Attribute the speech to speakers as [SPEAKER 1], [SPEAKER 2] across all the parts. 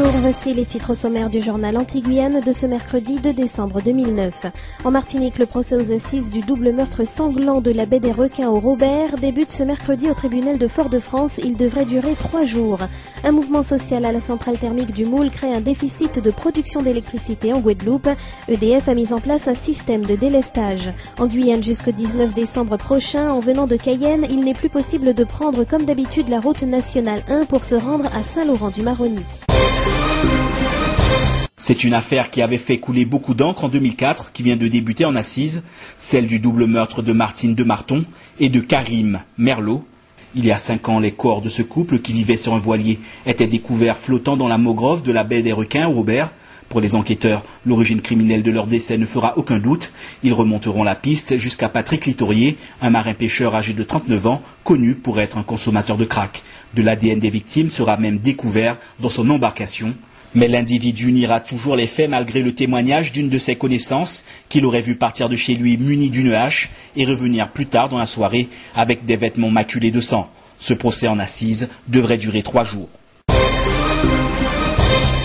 [SPEAKER 1] Bonjour, voici les titres sommaires du journal Anti-Guyane de ce mercredi 2 décembre 2009. En Martinique, le procès aux assises du double meurtre sanglant de la baie des Requins au Robert débute ce mercredi au tribunal de Fort-de-France. Il devrait durer 3 jours. Un mouvement social à la centrale thermique du Moule crée un déficit de production d'électricité en Guadeloupe. EDF a mis en place un système de délestage. En Guyane, jusqu'au 19 décembre prochain, en venant de Cayenne, il n'est plus possible de prendre comme d'habitude la route nationale 1 pour se rendre à Saint-Laurent-du-Maroni.
[SPEAKER 2] C'est une affaire qui avait fait couler beaucoup d'encre en 2004, qui vient de débuter en assises, celle du double meurtre de Martine de Marton et de Karim Merlot. Il y a 5 ans, les corps de ce couple qui vivait sur un voilier étaient découverts flottant dans la mangrove de la baie des Requins au Robert. Pour les enquêteurs, l'origine criminelle de leur décès ne fera aucun doute. Ils remonteront la piste jusqu'à Patrick Litorier, un marin-pêcheur âgé de 39 ans, connu pour être un consommateur de crack. De l'ADN des victimes sera même découvert dans son embarcation. Mais l'individu niera toujours les faits malgré le témoignage d'une de ses connaissances qu'il aurait vu partir de chez lui muni d'une hache et revenir plus tard dans la soirée avec des vêtements maculés de sang. Ce procès en assises devrait durer 3 jours.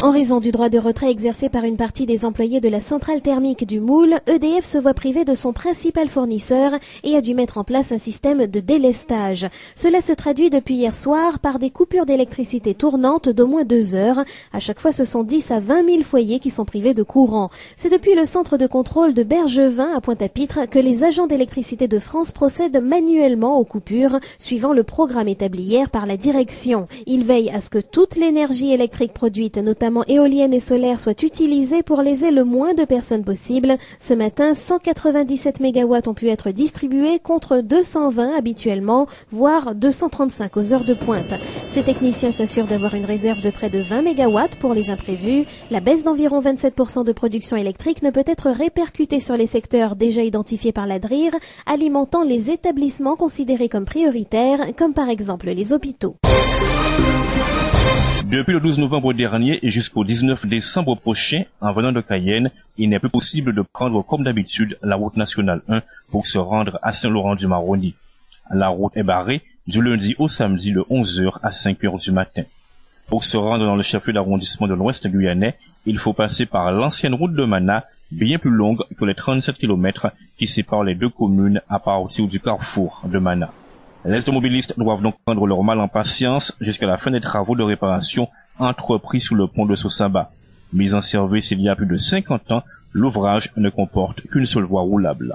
[SPEAKER 1] En raison du droit de retrait exercé par une partie des employés de la centrale thermique du Moule, EDF se voit privé de son principal fournisseur et a dû mettre en place un système de délestage. Cela se traduit depuis hier soir par des coupures d'électricité tournantes d'au moins 2 heures. À chaque fois, ce sont 10 à 20 000 foyers qui sont privés de courant. C'est depuis le centre de contrôle de Bergevin à Pointe-à-Pitre que les agents d'électricité de France procèdent manuellement aux coupures, suivant le programme établi hier par la direction. Ils veillent à ce que toute l'énergie électrique produite, notamment éoliennes et solaires, soient utilisées pour léser le moins de personnes possible. Ce matin, 197 MW ont pu être distribués contre 220 habituellement, voire 235 aux heures de pointe. Ces techniciens s'assurent d'avoir une réserve de près de 20 MW pour les imprévus. La baisse d'environ 27% de production électrique ne peut être répercutée sur les secteurs déjà identifiés par la DRIR, alimentant les établissements considérés comme prioritaires, comme par exemple les hôpitaux.
[SPEAKER 3] Depuis le 12 novembre dernier et jusqu'au 19 décembre prochain, en venant de Cayenne, il n'est plus possible de prendre comme d'habitude la route nationale 1 pour se rendre à Saint-Laurent-du-Maroni. La route est barrée du lundi au samedi de 11h à 5h du matin. Pour se rendre dans le chef-lieu d'arrondissement de l'Ouest guyanais, il faut passer par l'ancienne route de Mana, bien plus longue que les 37 km qui séparent les deux communes à partir du carrefour de Mana. Les automobilistes doivent donc prendre leur mal en patience jusqu'à la fin des travaux de réparation entrepris sous le pont de Sosaba. Mis en service il y a plus de 50 ans, l'ouvrage ne comporte qu'une seule voie roulable.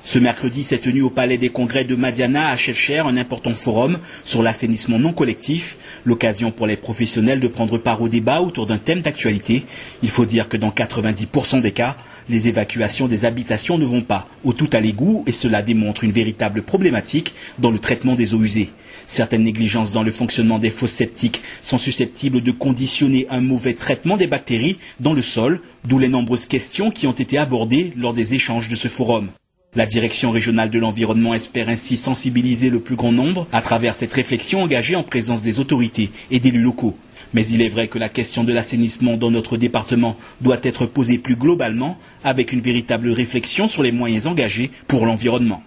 [SPEAKER 2] Ce mercredi s'est tenu au Palais des Congrès de Madiana à Chelcher un important forum sur l'assainissement non collectif, l'occasion pour les professionnels de prendre part au débat autour d'un thème d'actualité. Il faut dire que dans 90% des cas, les évacuations des habitations ne vont pas au tout à l'égout et cela démontre une véritable problématique dans le traitement des eaux usées. Certaines négligences dans le fonctionnement des fosses septiques sont susceptibles de conditionner un mauvais traitement des bactéries dans le sol, d'où les nombreuses questions qui ont été abordées lors des échanges de ce forum. La direction régionale de l'environnement espère ainsi sensibiliser le plus grand nombre à travers cette réflexion engagée en présence des autorités et d'élus locaux. Mais il est vrai que la question de l'assainissement dans notre département doit être posée plus globalement avec une véritable réflexion sur les moyens engagés pour l'environnement.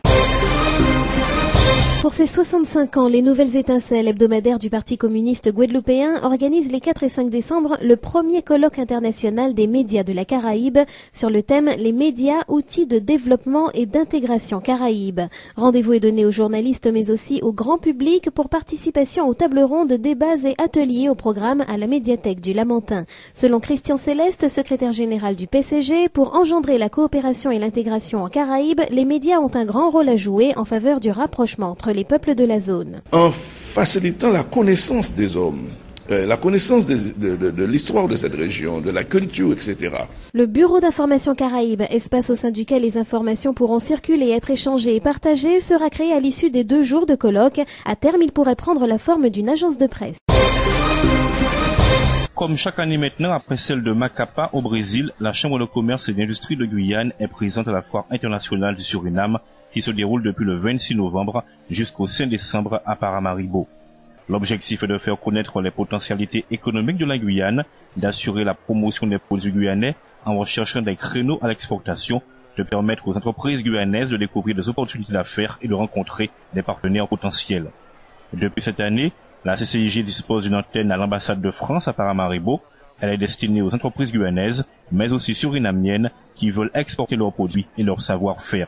[SPEAKER 1] Pour ses 65 ans, les Nouvelles Étincelles hebdomadaires du Parti communiste guadeloupéen organisent les 4 et 5 décembre le premier colloque international des médias de la Caraïbe sur le thème « Les médias, outils de développement et d'intégration Caraïbe ». Rendez-vous est donné aux journalistes mais aussi au grand public pour participation aux tables rondes, débats et ateliers au programme à la médiathèque du Lamentin. Selon Christian Céleste, secrétaire général du PCG, pour engendrer la coopération et l'intégration en Caraïbe, les médias ont un grand rôle à jouer en faveur du rapprochement entre les peuples de la zone.
[SPEAKER 4] En facilitant la connaissance des hommes, la connaissance de l'histoire de cette région, de la culture, etc.
[SPEAKER 1] Le Bureau d'information Caraïbe, espace au sein duquel les informations pourront circuler, être échangées et partagées, sera créé à l'issue des 2 jours de colloque. À terme, il pourrait prendre la forme d'une agence de presse.
[SPEAKER 3] Comme chaque année maintenant, après celle de Macapa au Brésil, la Chambre de commerce et d'industrie de Guyane est présente à la Foire internationale du Suriname qui se déroule depuis le 26 novembre jusqu'au 5 décembre à Paramaribo. L'objectif est de faire connaître les potentialités économiques de la Guyane, d'assurer la promotion des produits guyanais en recherchant des créneaux à l'exportation, de permettre aux entreprises guyanaises de découvrir des opportunités d'affaires et de rencontrer des partenaires potentiels. Depuis cette année, La CCIG dispose d'une antenne à l'ambassade de France à Paramaribo. Elle est destinée aux entreprises guyanaises, mais aussi surinamiennes qui veulent exporter leurs produits et leur savoir-faire.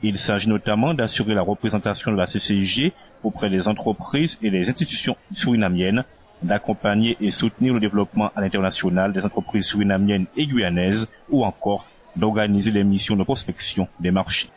[SPEAKER 3] Il s'agit notamment d'assurer la représentation de la CCIG auprès des entreprises et des institutions surinamiennes, d'accompagner et soutenir le développement à l'international des entreprises surinamiennes et guyanaises, ou encore d'organiser les missions de prospection des marchés.